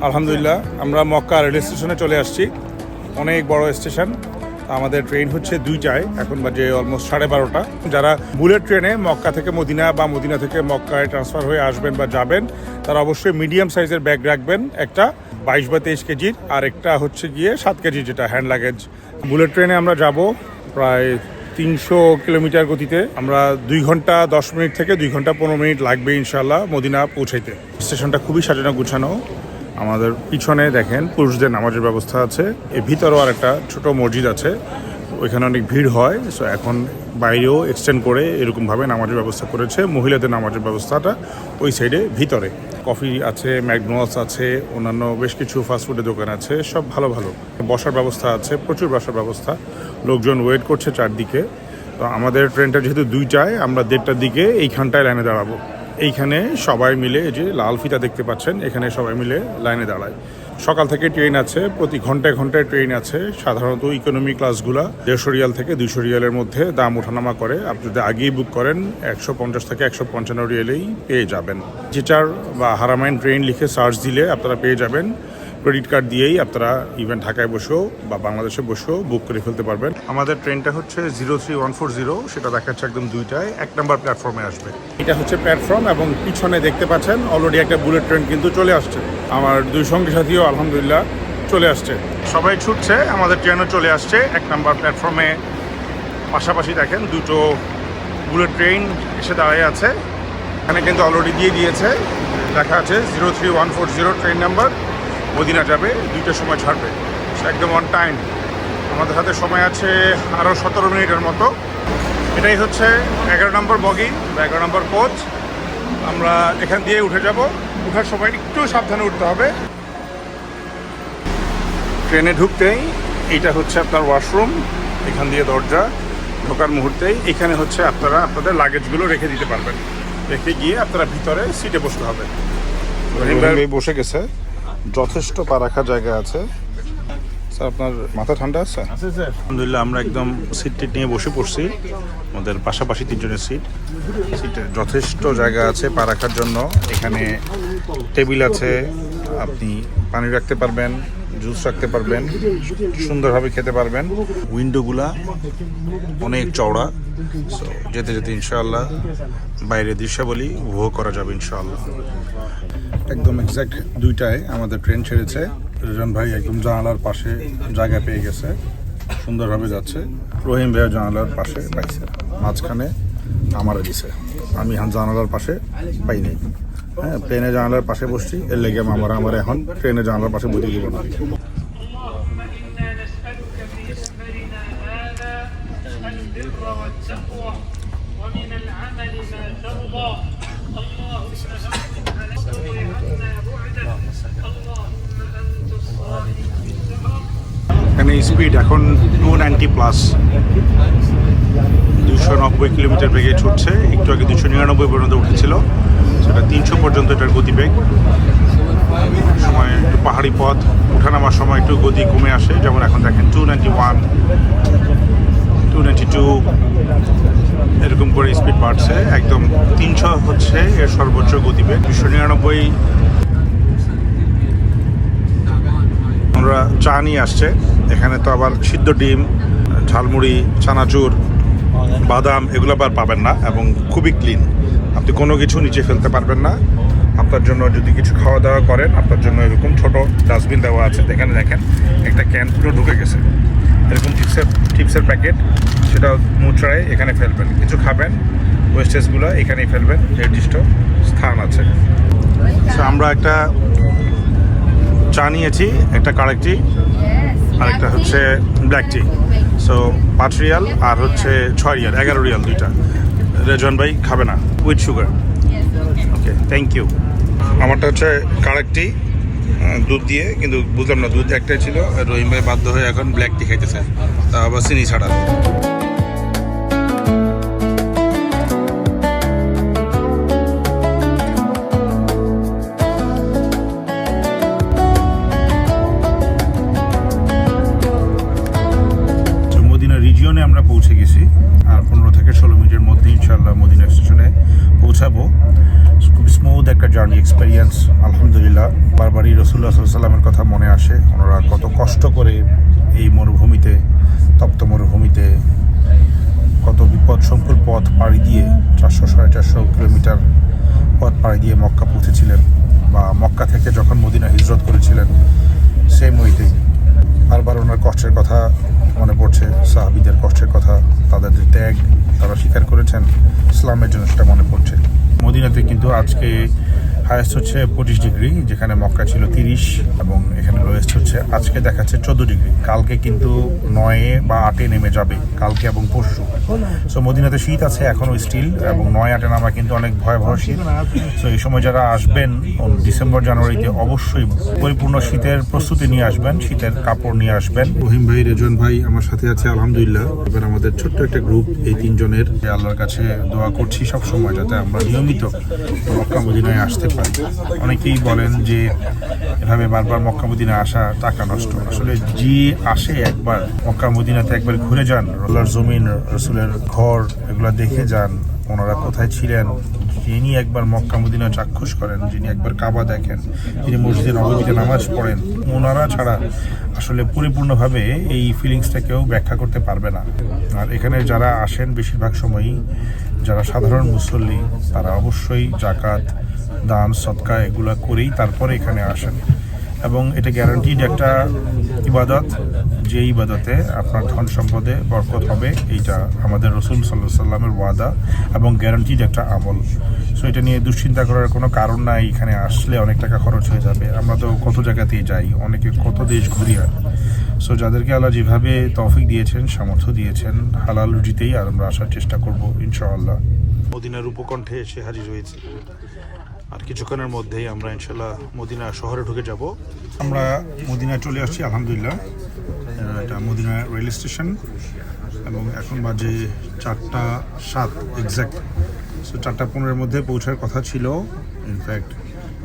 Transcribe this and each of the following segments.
আলহামদুলিল্লাহ আমরা মক্কা রেল স্টেশনে চলে আসছি। অনেক বড় স্টেশন। আমাদের ট্রেন হচ্ছে 2টায়, এখন বাজে অলমোস্ট 12:30। যারা বুলেট ট্রেনে মক্কা থেকে মদিনা বা মদিনা থেকে মক্কায় ট্রান্সফার হয়ে আসবেন বা যাবেন, তারা অবশ্যই মিডিয়াম সাইজের ব্যাগ রাখবেন, একটা 22 বা 23 কেজির, আর একটা হচ্ছে গিয়ে 7 কেজি, যেটা হ্যান্ড লাগেজ। বুলেট ট্রেনে আমরা যাব প্রায় 300 কিলোমিটার গতিতে। আমরা 2 ঘন্টা 10 মিনিট থেকে 2 ঘন্টা 15 মিনিট লাগবে ইনশাল্লাহ মদিনা পৌঁছাইতে। স্টেশনটা খুবই সাজানো গুছানো। আমাদের পিছনে দেখেন পুরুষদের নামাজের ব্যবস্থা আছে। এর ভিতরেও আর একটা ছোট মসজিদ আছে, ওইখানে অনেক ভিড় হয়। সো এখন বাইরেও এক্সটেন্ড করে এরকমভাবে নামাজের ব্যবস্থা করেছে। মহিলাদের নামাজের ব্যবস্থাটা ওই সাইডে ভিতরে। কফি আছে, ম্যাকডোনাল্ডস আছে, অন্যান্য বেশ কিছু ফাস্টফুডের দোকান আছে, সব ভালো ভালো। বসার ব্যবস্থা আছে, প্রচুর বসার ব্যবস্থা। লোকজন ওয়েট করছে চারদিকে। তো আমাদের ট্রেনটা যেহেতু 2টায়, আমরা 1:30টার দিকে এইখানটায় লাইনে দাঁড়াবো। এইখানে সবাই মিলে, এই যে লাল ফিতা দেখতে পাচ্ছেন, এখানে সবাই মিলে লাইনে দাঁড়ায়। সকাল থেকে ট্রেন আছে, প্রতি ঘন্টায় ঘন্টায় ট্রেন আছে। সাধারণত ইকোনমি ক্লাসগুলো 150 রিয়াল থেকে 200 রিয়ালের মধ্যে দাম ওঠানামা করে। আপনি যদি আগেই বুক করেন 150 থেকে 155 রিয়ালেই পেয়ে যাবেন। জিটার বা হারামাইন ট্রেন লিখে সার্চ দিলে আপনারা পেয়ে যাবেন। ক্রেডিট কার্ড দিয়েই আপনারা ইভেন ঢাকায় বসেও বা বাংলাদেশে বসেও বুক করে ফেলতে পারবেন। আমাদের ট্রেনটা হচ্ছে 03140, সেটা দেখাচ্ছে একদম 2টায় 1 নম্বর প্ল্যাটফর্মে আসবে। এটা হচ্ছে প্ল্যাটফর্ম, এবং পিছনে দেখতে পাচ্ছেন অলরেডি একটা বুলেট ট্রেন কিন্তু চলে আসছে। আমার 2 সঙ্গী সাথীও আলহামদুলিল্লাহ চলে আসছে। সবাই ছুটছে, আমাদের ট্রেনও চলে আসছে 1 নম্বর প্ল্যাটফর্মে। পাশাপাশি দেখেন 2টো বুলেট ট্রেন এসে দাঁড়িয়ে আছে। এখানে কিন্তু অলরেডি দিয়ে দিয়েছে, লেখা আছে 03140 ট্রেন নাম্বার, মদিনা যাবে, 2টার সময় ছাড়বে। একদম অন টাইম। আমাদের হাতে সময় আছে আরও 17 মিনিটের মতো। এটাই হচ্ছে 11 নম্বর বগি বা 11 নম্বর কোচ। আমরা এখান দিয়ে উঠে যাব। উঠার সময় একটু সাবধানে উঠতে হবে। ট্রেনে ঢুকতেই এইটা হচ্ছে আপনার ওয়াশরুম, এখান দিয়ে দরজা। ঢোকার মুহূর্তেই এখানে হচ্ছে আপনারা আপনাদের লাগেজগুলো রেখে দিতে পারবেন। রেখে গিয়ে আপনারা ভিতরে সিটে বসতে হবে। বসে গেছে, যথেষ্ট পা রাখার জায়গা আছে। স্যার আপনার মাথা ঠান্ডা আছে? আলহামদুলিল্লাহ আমরা একদম সিট টিট নিয়ে বসে পড়ছি। আমাদের পাশাপাশি 3জনের সিটে যথেষ্ট জায়গা আছে পা রাখার জন্য। এখানে টেবিল আছে, আপনি পানি রাখতে পারবেন, জুস রাখতে পারবেন, সুন্দরভাবে খেতে পারবেন। উইন্ডোগুলা অনেক চওড়া। সো যেতে যেতে ইনশাআল্লাহ বাইরের দৃশ্যাবলী উপভোগ করা যাবে ইনশাআল্লাহ। একদম এক্স্যাক্ট 2টায় আমাদের ট্রেন ছেড়েছে। রেজন ভাই একদম জানালার পাশে জায়গা পেয়ে গেছে, সুন্দরভাবে যাচ্ছে। রহিম ভাইয়া জানালার পাশে পাইছে, মাঝখানে আমারও দিছে। আমি জানালার পাশে পাইনি। হ্যাঁ, প্লেনে জানালার পাশে বসছি, এর লেগে আমার এখন ট্রেনে জানালার পাশে বইতে দিব না। এখানে স্পিড এখন 290+, 290 কিলোমিটার বেগে ছুটছে। একটু আগে 299 পর্যন্ত উঠেছিল, সেটা 300 পর্যন্ত এটার গতিবেগ। সময় একটু পাহাড়ি পথ, উঠানামার সময় একটু গতি কমে আসে। যেমন এখন দেখেন 291, 292 এরকম করে স্পিড বাড়ছে। একদম 300 হচ্ছে এর সর্বোচ্চ গতিবেগ। 299। আমরা চা নিয়ে আসছে এখানে, তো আবার সিদ্ধ ডিম, ঝালমুড়ি, চানাচুর, বাদাম এগুলো আবার পাবেন না, এবং খুবই ক্লিন। আপনি কোনো কিছু নিচে ফেলতে পারবেন না। আপনার জন্য যদি কিছু খাওয়া দাওয়া করেন, আপনার জন্য এরকম ছোট ডাস্টবিন দেওয়া আছে। এখানে দেখেন একটা ক্যান পুরো ঢুকে গেছে, এরকম চিপসের প্যাকেট, সেটা মুচড়ায় এখানে ফেলবেন। কিছু খাবেন, ওয়েস্টেজগুলো এখানেই ফেলবেন, নির্দিষ্ট স্থান আছে। সো আমরা একটা চা নিয়েছি, একটা কারেক্ট টি, আর একটা হচ্ছে ব্ল্যাক টি। সো 5 রিয়াল আর হচ্ছে 6 রিয়াল, 11 রিয়াল 2টা। রেজন ভাই খাবে না, with sugar. Okay, thank you. আমারটা হচ্ছে কারেক্ট টি, দুধ দিয়ে, কিন্তু বুঝলাম না দুধ একটাই ছিল। রহিম ভাই বাধ্য হয়ে এখন ব্ল্যাক টি খাইতেছে, তা আবার চিনি ছাড়া। আমরা পৌঁছে গেছি, আর 15 থেকে 16 মিনিটের মধ্যে ইনশাআল্লাহ মদিনা স্টেশনে পৌঁছাবো। খুব স্মুথ একটা জার্নি এক্সপেরিয়েন্স আলহামদুলিল্লাহ বারবারই রাসূলুল্লাহ সাল্লাল্লাহু আলাইহি ওয়াসাল্লামের কথা মনে আসে। ওনারা কত কষ্ট করে এই মরুভূমিতে, তপ্ত মরুভূমিতে কত বিপদ সংকুল পথ পাড়ি দিয়ে 400-450 কিলোমিটার পথ পাড়ি দিয়ে মক্কা পৌঁছেছিলেন, বা মক্কা থেকে যখন মদিনা হিজরত করেছিলেন সেই মহিতেই বারবার ওনার কষ্টের কথা মনে পড়ছে, সাহাবীদের কষ্টের কথা, তাদের যে ত্যাগ তারা স্বীকার করেছেন ইসলামের জন্য, সেটা মনে পড়ছে। মদিনাতে কিন্তু আজকে হায়েস্ট হচ্ছে 25 ডিগ্রি, যেখানে মক্কা ছিল 30, এবং এখানে লোয়েস্ট হচ্ছে আজকে দেখাচ্ছে 14 ডিগ্রি। কালকে কিন্তু 9 বা 8 নেমে যাবে, কালকে এবং পরশু। সো মদিনাতে শীত আছে এখনও স্টিল, এবং 9-8 নামা কিন্তু অনেক ভয়াবহ শীত। সো এই সময় যারা আসবেন ডিসেম্বর জানুয়ারিতে অবশ্যই পরিপূর্ণ শীতের প্রস্তুতি নিয়ে আসবেন, শীতের কাপড় নিয়ে আসবেন। রহিম ভাই, রেজন ভাই আমার সাথে আছে আলহামদুলিল্লাহ। এবার আমাদের ছোট্ট একটা গ্রুপ, এই 3 জনের, আল্লাহর কাছে দোয়া করছি সব সময় যাতে আমরা নিয়মিত মক্কা মদিনায় আসতে পারি। অনেকেই বলেন যে এভাবে বারবার মক্কা মদিনা আসা টাকা নষ্ট। আসলে যে আসে একবার মক্কা মদিনাতে একবার ঘুরে যান, আল্লাহর জমিন, রাসূলের ঘর, এগুলো দেখে যান, ওনারা কোথায় ছিলেন, যিনি একবার মক্কা মদিনা চাক্ষুষ করেন, যিনি একবার কাবা দেখেন, যিনি মসজিদে নববীতে নামাজ পড়েন, ওনারা ছাড়া আসলে পরিপূর্ণভাবে এই ফিলিংসটাকেও ব্যাখ্যা করতে পারবে না। আর এখানে যারা আসেন বেশিরভাগ সময়ই যারা সাধারণ মুসল্লি, তারা অবশ্যই যাকাত, দান, সদকা এগুলা করেই তারপরে এখানে আসেন, এবং এটা গ্যারান্টিড একটা ইবাদত, যে ইবাদতে আপনার ধন সম্পদে বরকত হবে। এইটা আমাদের রাসূল সাল্লাল্লাহু আলাইহি ওয়াসাল্লামের ওয়াদা এবং গ্যারান্টিড একটা আমল। সো এটা নিয়ে দুশ্চিন্তা করার কোনো কারণ নাই। এখানে আসলে অনেক টাকা খরচ হয়ে যাবে, আমরা তো কত জায়গাতেই যাই, অনেকে কত দেশ ঘুরি হয়। সো যাদেরকে আল্লাহ যেভাবে তৌফিক দিয়েছেন, সামর্থ্য দিয়েছেন, হালাল রুজিতেই আর আমরা আসার চেষ্টা করব ইনশাআল্লাহ। মদিনার উপকণ্ঠে এসে হাজির হয়েছি, আর কিছুক্ষণের মধ্যেই আমরা ইনশাল্লাহ মদিনা শহরে ঢুকে যাব। আমরা মদিনায় চলে আসছি আলহামদুলিল্লাহ। এটা মদিনা রেল স্টেশন, এবং এখন বাজে 4:07 এক্স্যাক্ট। সো 4:15-এর মধ্যে পৌঁছার কথা ছিল, ইনফ্যাক্ট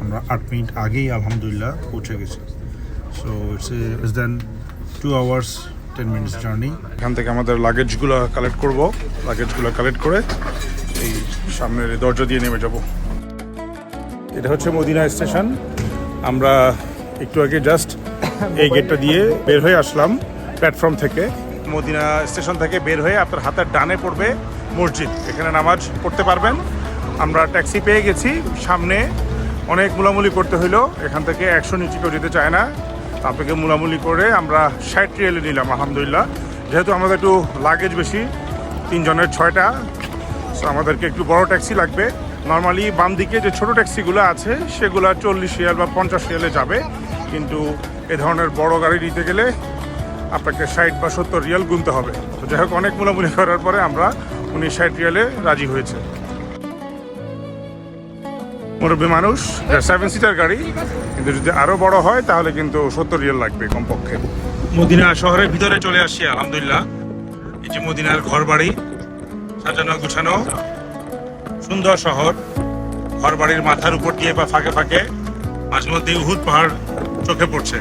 আমরা 8 মিনিট আগেই আলহামদুলিল্লাহ পৌঁছে গেছি। So it's less than 2 hours 10 minutes journey. এখান থেকে আমাদের লাগেজগুলো কালেক্ট করব, লাগেজগুলো কালেক্ট করে এই সামনের দরজা দিয়ে নেমে যাব। এটা হচ্ছে মদিনা স্টেশন। আমরা একটু আগে জাস্ট এই গেটটা দিয়ে বের হয়ে আসলাম প্ল্যাটফর্ম থেকে। মদিনা স্টেশন থেকে বের হয়ে আপনার হাতের ডানে পড়বে মসজিদ, এখানে নামাজ পড়তে পারবেন। আমরা ট্যাক্সি পেয়ে গেছি, সামনে অনেক মুলামুলি করতে হইলো, এখান থেকে 100 নিচে কেউ যেতে চায় না। আপনাকে মুলামুলি করে আমরা 60 রিয়ালে নিলাম আলহামদুলিল্লাহ। যেহেতু আমাদের একটু লাগেজ বেশি, 3 জনের 6টা, সো আমাদেরকে একটু বড় ট্যাক্সি লাগবে। নর্মালি বাম দিকে যে ছোটো ট্যাক্সিগুলো আছে সেগুলো 40 রিয়াল বা 50 রিয়ালে যাবে, কিন্তু এ ধরনের বড় গাড়ি নিতে গেলে আপনাকে 60 বা 70 রিয়াল গুনতে হবে। তো যাই হোক, অনেক মুলামুলি করার পরে আমরা 60 রিয়ালে রাজি হয়েছে। মুরব্বী মানুষ, 7 সিটার গাড়ি, কিন্তু যদি আরও বড় হয় তাহলে কিন্তু 70 রিয়াল লাগবে কমপক্ষে। মদিনা শহরের ভিতরে চলে আসছি আলহামদুলিল্লাহ। এই যে মদিনার ঘর বাড়ি, সাজানো গুছানো সুন্দর শহর। ঘর বাড়ির মাথার উপর দিয়ে বা ফাঁকে ফাঁকে মাঝে মধ্যে উহুদ পাহাড় চোখে পড়ছে।